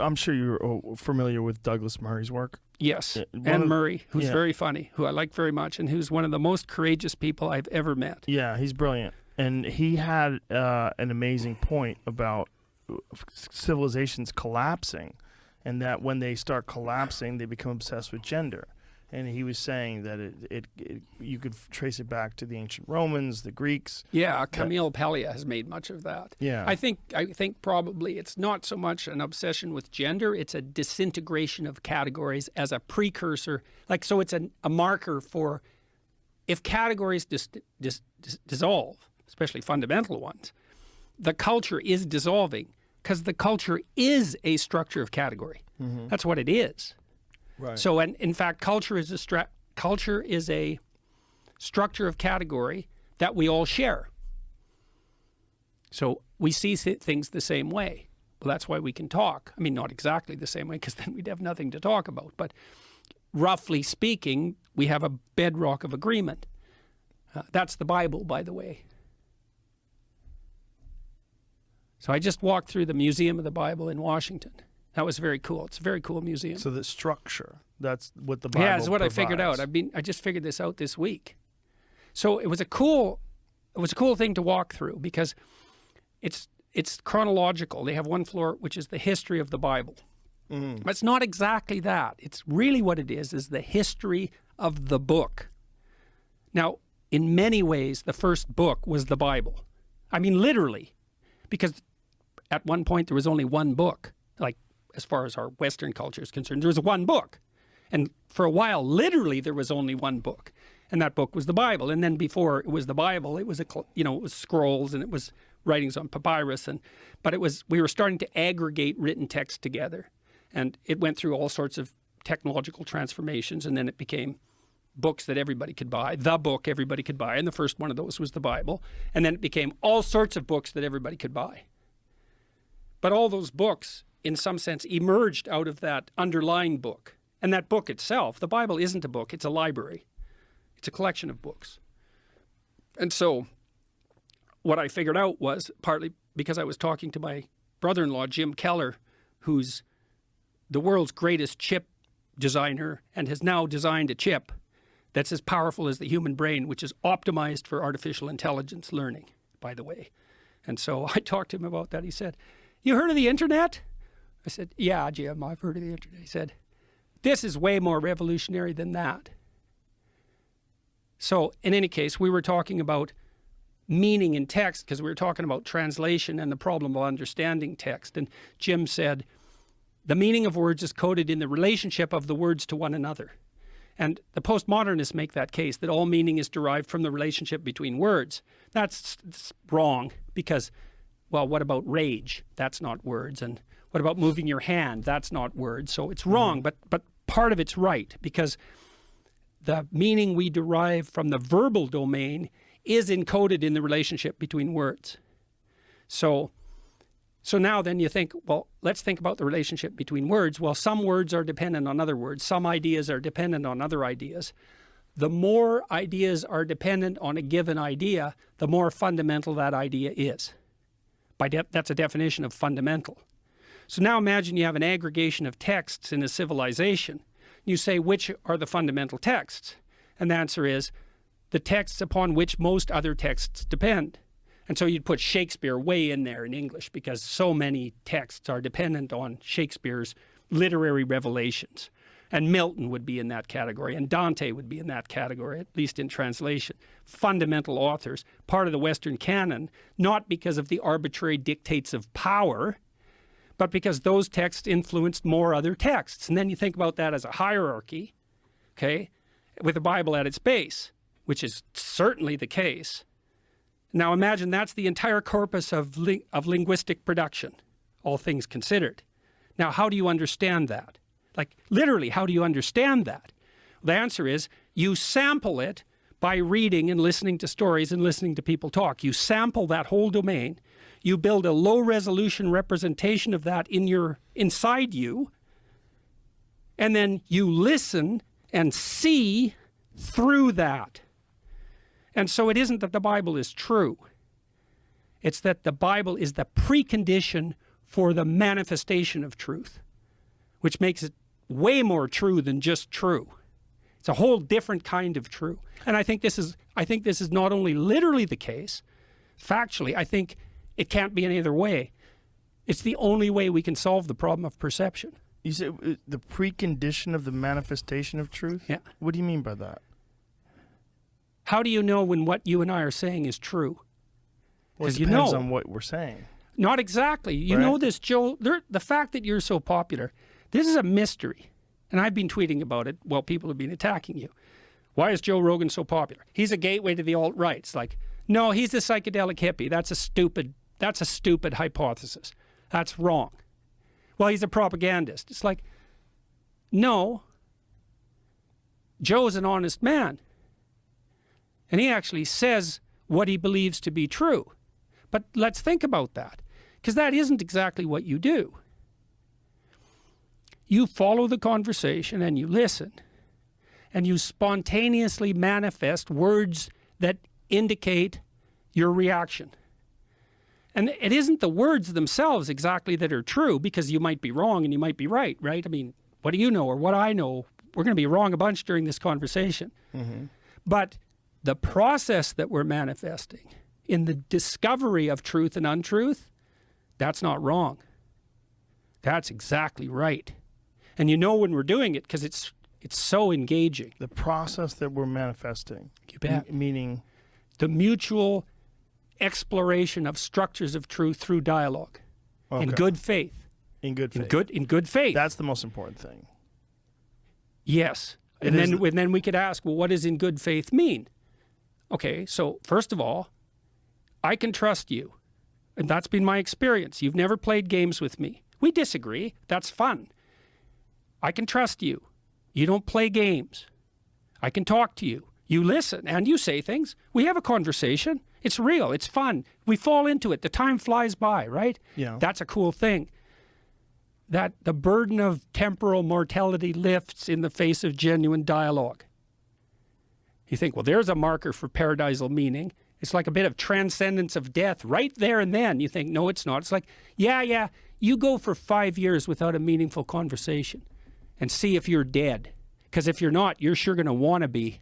I'm sure you're familiar with Douglas Murray's work. Yes, and Murray, who's very funny, who I like very much, and who's one of the most courageous people I've ever met. Yeah, he's brilliant. And he had an amazing point about civilizations collapsing, and that when they start collapsing, they become obsessed with gender. And he was saying that it you could trace it back to the ancient Romans, the Greeks. Yeah, Camille Paglia has made much of that. Yeah, I think probably it's not so much an obsession with gender; it's a disintegration of categories as a precursor. So it's a marker for if categories dissolve, especially fundamental ones, the culture is dissolving because the culture is a structure of category. Mm-hmm. That's what it is. Right. So, and in fact, culture is a structure of category that we all share. So we see things the same way. Well, that's why we can talk. I mean, not exactly the same way, because then we'd have nothing to talk about. But roughly speaking, we have a bedrock of agreement. That's the Bible, by the way. So I just walked through the Museum of the Bible in Washington. That was very cool. It's a very cool museum. So the structure, that's what the Bible that's what provides. I figured out. I just figured this out this week. So it was a cool thing to walk through because it's chronological. They have one floor which is the history of the Bible. Mm. But it's not exactly that. It's really what it is the history of the book. Now, in many ways, the first book was the Bible. I mean, literally, because at one point there was only one book. Like, as far as our Western culture is concerned, there was one book. And for a while, literally, there was only one book. And that book was the Bible. And then before it was the Bible, it was it was scrolls and it was writings on papyrus. But we were starting to aggregate written text together. And it went through all sorts of technological transformations. And then it became books that everybody could buy, the book everybody could buy. And the first one of those was the Bible. And then it became all sorts of books that everybody could buy. But all those books, in some sense, emerged out of that underlying book. And that book itself, the Bible isn't a book, it's a library. It's a collection of books. And so what I figured out was, partly because I was talking to my brother-in-law, Jim Keller, who's the world's greatest chip designer and has now designed a chip that's as powerful as the human brain, which is optimized for artificial intelligence learning, by the way. And so I talked to him about that. He said, "You heard of the internet?" I said, "Yeah, Jim, I've heard of the internet." He said, "This is way more revolutionary than that." So in any case, we were talking about meaning in text because we were talking about translation and the problem of understanding text. And Jim said, the meaning of words is coded in the relationship of the words to one another. And the postmodernists make that case, that all meaning is derived from the relationship between words. That's wrong because, well, what about rage? That's not words. And what about moving your hand? That's not words. So it's wrong, but part of it's right because the meaning we derive from the verbal domain is encoded in the relationship between words. So now then you think, well, let's think about the relationship between words. Well, some words are dependent on other words. Some ideas are dependent on other ideas. The more ideas are dependent on a given idea, the more fundamental that idea is. That's a definition of fundamental. So now imagine you have an aggregation of texts in a civilization. You say, which are the fundamental texts? And the answer is the texts upon which most other texts depend. And so you'd put Shakespeare way in there in English because so many texts are dependent on Shakespeare's literary revelations. And Milton would be in that category, and Dante would be in that category, at least in translation. Fundamental authors, part of the Western canon, not because of the arbitrary dictates of power, but because those texts influenced more other texts. And then you think about that as a hierarchy, okay, with the Bible at its base, which is certainly the case. Now imagine that's the entire corpus of linguistic production, all things considered. Now, how do you understand that? Like, literally, how do you understand that? The answer is you sample it by reading and listening to stories and listening to people talk. You sample that whole domain. You build a low-resolution representation of that inside you, and then you listen and see through that. And so it isn't that the Bible is true. It's that the Bible is the precondition for the manifestation of truth, which makes it way more true than just true. It's a whole different kind of true. And I think this is not only literally the case, factually, I think it can't be any other way. It's the only way we can solve the problem of perception. You said the precondition of the manifestation of truth? Yeah. What do you mean by that? How do you know when what you and I are saying is true? Well, it you depends know. on what we're saying. Not exactly. You Right. know this, Joe. The fact that you're so popular, this is a mystery. And I've been tweeting about it while people have been attacking you. Why is Joe Rogan so popular? He's a gateway to the alt-right. It's like, no, he's a psychedelic hippie. That's a stupid hypothesis. That's wrong. Well, he's a propagandist. It's like, no, Joe's an honest man. And he actually says what he believes to be true. But let's think about that, because that isn't exactly what you do. You follow the conversation and you listen, and you spontaneously manifest words that indicate your reaction. And it isn't the words themselves exactly that are true, because you might be wrong and you might be right, right? I mean, what do you know or what I know? We're going to be wrong a bunch during this conversation. Mm-hmm. But the process that we're manifesting in the discovery of truth and untruth, that's not wrong. That's exactly right. And you know when we're doing it because it's so engaging. The process that we're manifesting. You bet. Meaning? The mutual exploration of structures of truth through dialogue. Okay. In good faith. In good faith. In good faith. That's the most important thing. Yes. And then we could ask, well, what does in good faith mean? Okay, so first of all, I can trust you. And that's been my experience. You've never played games with me. We disagree. That's fun. I can trust you. You don't play games. I can talk to you. You listen and you say things. We have a conversation. It's real. It's fun. We fall into it. The time flies by, right? Yeah. That's a cool thing. That the burden of temporal mortality lifts in the face of genuine dialogue. You think, well, there's a marker for paradisal meaning. It's like a bit of transcendence of death right there and then. You think, no, it's not. It's like, yeah, you go for 5 years without a meaningful conversation and see if you're dead. Because if you're not, you're sure going to want to be.